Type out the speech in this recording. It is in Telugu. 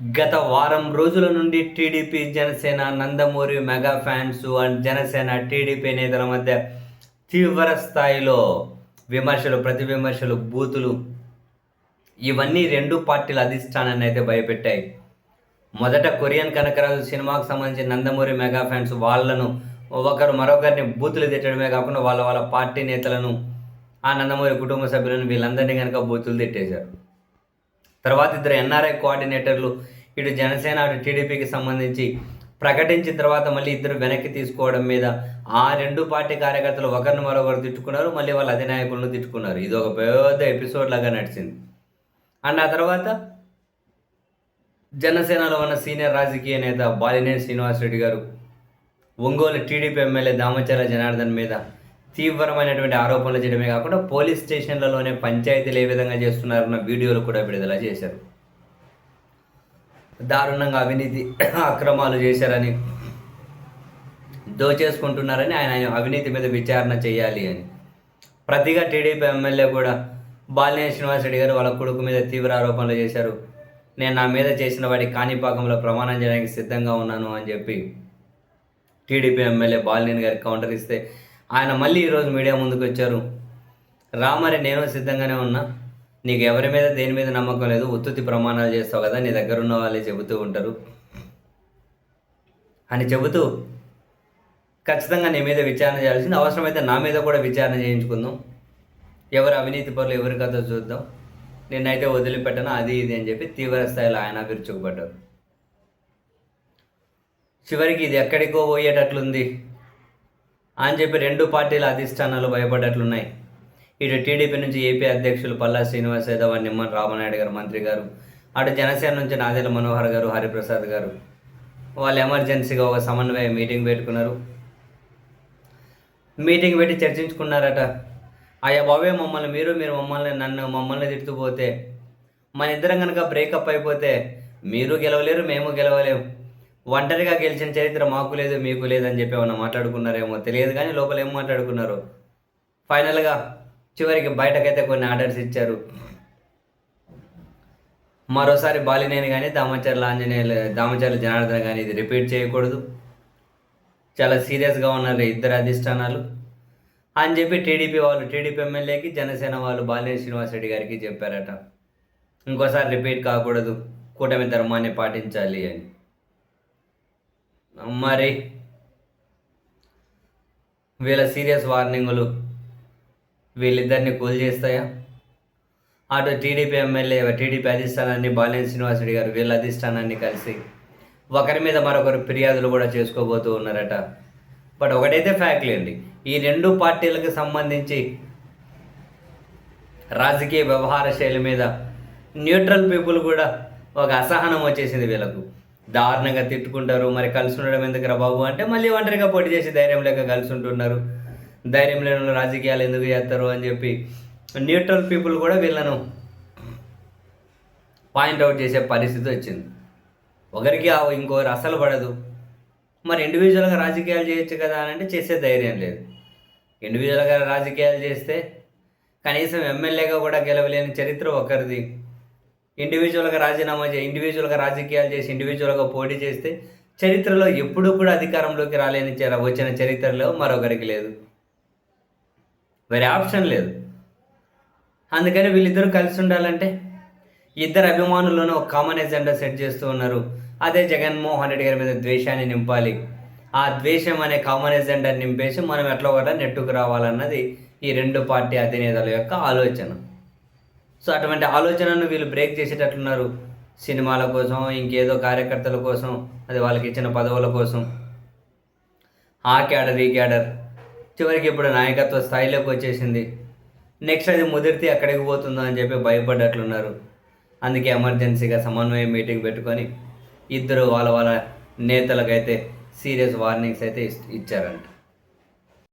గత వారం రోజుల నుండి TDP, Janasena, Nandamuri mega fans and Janasena, TDP నేతల మధ్య తీవ్ర స్థాయిలో విమర్శలు, ప్రతి విమర్శలు, బూతులు ఇవన్నీ రెండు పార్టీల అధిష్టానాన్ని అయితే భయపెట్టాయి. మొదట కొరియన్ కనకరాజు సినిమాకు సంబంధించి నందమూరి మెగా ఫ్యాన్స్ వాళ్ళను ఒకరు మరొకరిని బూతులు తిట్టడమే కాకుండా వాళ్ళ పార్టీ నేతలను, ఆ నందమూరి కుటుంబ సభ్యులను వీళ్ళందరినీ కనుక బూతులు తిట్టేశారు. తర్వాత ఇద్దరు ఎన్ఆర్ఐ కోఆర్డినేటర్లు ఇటు జనసేన అటు టీడీపీకి సంబంధించి ప్రకటించిన తర్వాత మళ్ళీ ఇద్దరు వెనక్కి తీసుకోవడం మీద ఆ రెండు పార్టీ కార్యకర్తలు ఒకరిని మరొకరు తిట్టుకున్నారు. మళ్ళీ వాళ్ళ అధినాయకులను తిట్టుకున్నారు. ఇది ఒక పెద్ద ఎపిసోడ్ లాగా నడిచింది. అండ్ ఆ తర్వాత జనసేనలో ఉన్న సీనియర్ రాజకీయ నేత బాలినేని శ్రీనివాసరెడ్డి గారు ఒంగోలు టీడీపీ ఎమ్మెల్యే దామచర్ల జనార్దన్ మీద తీవ్రమైనటువంటి ఆరోపణలు చేయడమే కాకుండా పోలీస్ స్టేషన్లలోనే పంచాయతీలు ఏ విధంగా చేస్తున్నారన్న వీడియోలు కూడా విడుదల చేశారు. దారుణంగా అవినీతి అక్రమాలు చేశారని, దోచేసుకుంటున్నారని, ఆయన అవినీతి మీద విచారణ చేయాలి అని ప్రతిగా టీడీపీ ఎమ్మెల్యే కూడా బాలినేని శ్రీనివాసరెడ్డి గారు వాళ్ళ కొడుకు మీద తీవ్ర ఆరోపణలు చేశారు. నేను నా మీద చేసిన వాడి కాణిపాకంలో ప్రమాణం చేయడానికి సిద్ధంగా ఉన్నాను అని చెప్పి టీడీపీ ఎమ్మెల్యే బాలినేని గారికి కౌంటర్ ఇస్తే ఆయన మళ్ళీ ఈరోజు మీడియా ముందుకు వచ్చారు. రామరి నేను సిద్ధంగానే ఉన్నా, నీకు ఎవరి మీద దేని మీద నమ్మకం లేదు, ఉత్తుత్తి ప్రమాణాలు చేస్తావు కదా, నీ దగ్గర ఉన్న వాళ్ళే చెబుతూ ఉంటారు అని చెబుతూ ఖచ్చితంగా నీ మీద విచారణ చేయాల్సింది, అవసరమైతే నా మీద కూడా విచారణ చేయించుకుందాం, ఎవరు అవినీతి పరులు ఎవరి కథ చూద్దాం, నిన్నైతే వదిలిపెట్టను అది ఇది అని చెప్పి తీవ్ర స్థాయిలో ఆయన విరుచుకుపడ్డారు. చివరికి ఇది ఎక్కడికో పోయేటట్లుంది అని చెప్పి రెండు పార్టీల అధిష్టానాలు భయపడ్డట్లున్నాయి. ఇటు టీడీపీ నుంచి ఏపీ అధ్యక్షులు పల్లా శ్రీనివాస్ యాదవ్, నిమ్మల రామనాయుడు గారు మంత్రి గారు, అటు జనసేన నుంచి నాదెళ్ల మనోహర్ గారు, హరిప్రసాద్ గారు వాళ్ళు ఎమర్జెన్సీగా ఒక సమన్వయ మీటింగ్ పెట్టుకున్నారు. మీటింగ్ పెట్టి చర్చించుకున్నారట. అయ్యా బాబే మీరు మమ్మల్ని తిట్టుపోతే మన ఇద్దరం కనుక బ్రేకప్ అయిపోతే మీరు గెలవలేరు, మేము గెలవలేము, ఒంటరిగా గెలిచిన చరిత్ర మాకు లేదు మీకు లేదని చెప్పి ఏమన్నా మాట్లాడుకున్నారేమో తెలియదు, కానీ లోపల ఏం మాట్లాడుకున్నారు. ఫైనల్గా చివరికి బయటకైతే కొన్ని ఆర్డర్స్ ఇచ్చారు. మరోసారి బాలినేని కానీ దామచర్ల జనార్దన్ కానీ ఇది రిపీట్ చేయకూడదు, చాలా సీరియస్గా ఉన్నారు ఇద్దరు అధిష్టానాలు అని చెప్పి టీడీపీ ఎమ్మెల్యేకి, జనసేన వాళ్ళు బాలినేని శ్రీనివాసరెడ్డి గారికి చెప్పారట. ఇంకోసారి రిపీట్ కాకూడదు, కూటమి ధర్మాన్ని పాటించాలి అని. మరి వీళ్ళ సీరియస్ వార్నింగులు వీళ్ళిద్దరిని కూల్ చేస్తాయా? అటు టీడీపీ అధిష్టానాన్ని బాలినేని శ్రీనివాసరెడ్డి గారు వీళ్ళ అధిష్టానాన్ని కలిసి ఒకరి మీద మరొకరు ఫిర్యాదులు కూడా చేసుకోబోతూ ఉన్నారట. బట్ ఒకటైతే ఫ్యాక్ట్ లేండి, ఈ రెండు పార్టీలకు సంబంధించి రాజకీయ వ్యవహార శైలి మీద న్యూట్రల్ పీపుల్ కూడా ఒక అసహనం వచ్చేసింది. వీళ్ళకు దారుణంగా తిట్టుకుంటారు. మరి కలిసి ఉండడం ఎందుకురా బాబు అంటే మళ్ళీ ఒంటరిగా పోటీ చేసి ధైర్యం లేక కలిసి ఉంటున్నారు, ధైర్యం లేని రాజకీయాలు ఎందుకు చేస్తారు అని చెప్పి న్యూట్రల్ పీపుల్ కూడా వీళ్ళను పాయింట్అవుట్ చేసే పరిస్థితి వచ్చింది. ఒకరికి ఇంకొకరు అసలు పడదు. మరి ఇండివిజువల్గా రాజకీయాలు చేయొచ్చు కదా అని అంటే చేసే ధైర్యం లేదు. ఇండివిజువల్గా రాజకీయాలు చేస్తే కనీసం ఎమ్మెల్యేగా కూడా గెలవలేని చరిత్ర ఒకరిది. ఇండివిజువల్గా రాజకీయాలు చేసి ఇండివిజువల్గా పోటీ చేస్తే చరిత్రలో ఎప్పుడూ కూడా అధికారంలోకి వచ్చిన చరిత్రలో మరొకరికి లేదు, వేరే ఆప్షన్ లేదు. అందుకని వీళ్ళిద్దరూ కలిసి ఉండాలంటే ఇద్దరు అభిమానులను ఒక కామన్ ఎజెండా సెట్ చేస్తూ ఉన్నారు. అదే జగన్మోహన్ రెడ్డి గారి మీద ద్వేషాన్ని నింపాలి, ఆ ద్వేషం అనే కామన్ ఎజెండా నింపేసి మనం ఎట్లా కూడా నెట్టుకు రావాలన్నది ఈ రెండు పార్టీ అధినేతల యొక్క ఆలోచన. సో అటువంటి ఆలోచనను వీళ్ళు బ్రేక్ చేసేటట్లున్నారు. సినిమాల కోసం, ఇంకేదో కార్యకర్తల కోసం, అది వాళ్ళకి ఇచ్చిన పదవుల కోసం, ఆ క్యాడర్ ఈ క్యాడర్ చివరికి ఇప్పుడు నాయకత్వ స్థాయిలోకి వచ్చేసింది. నెక్స్ట్ అది ముదిరితే ఎక్కడికి పోతుందో అని చెప్పి భయపడ్డట్లున్నారు. అందుకే ఎమర్జెన్సీగా సమన్వయ మీటింగ్ పెట్టుకొని ఇద్దరు వాళ్ళ నేతలకైతే సీరియస్ వార్నింగ్స్ అయితే ఇచ్చారంట.